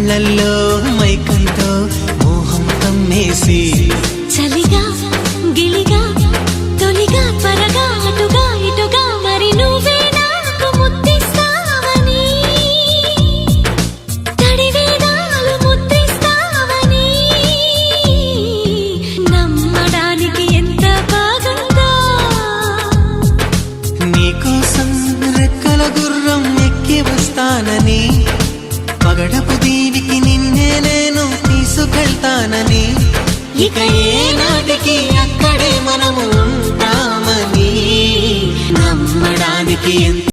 కళ్ళల్లో మైకంతో మోహం కమ్మేసి చలిగా గిలిగా తొలిగా త్వరగా అటుగా ఇటుగా మరి నువ్వే నాకు ముద్దిస్తావని తడివేదాలు ముద్దిస్తావని నమ్మడానికి ఎంత బాగుందో నీకోసం రెక్కల గుర్రం ఎక్కి వస్తానని పగడపు దీవికి నిన్నే నేను తీసుకెళ్తానని ఇక ఏనాటికి అక్కడే మనము ఉంటామని నమ్మడానికి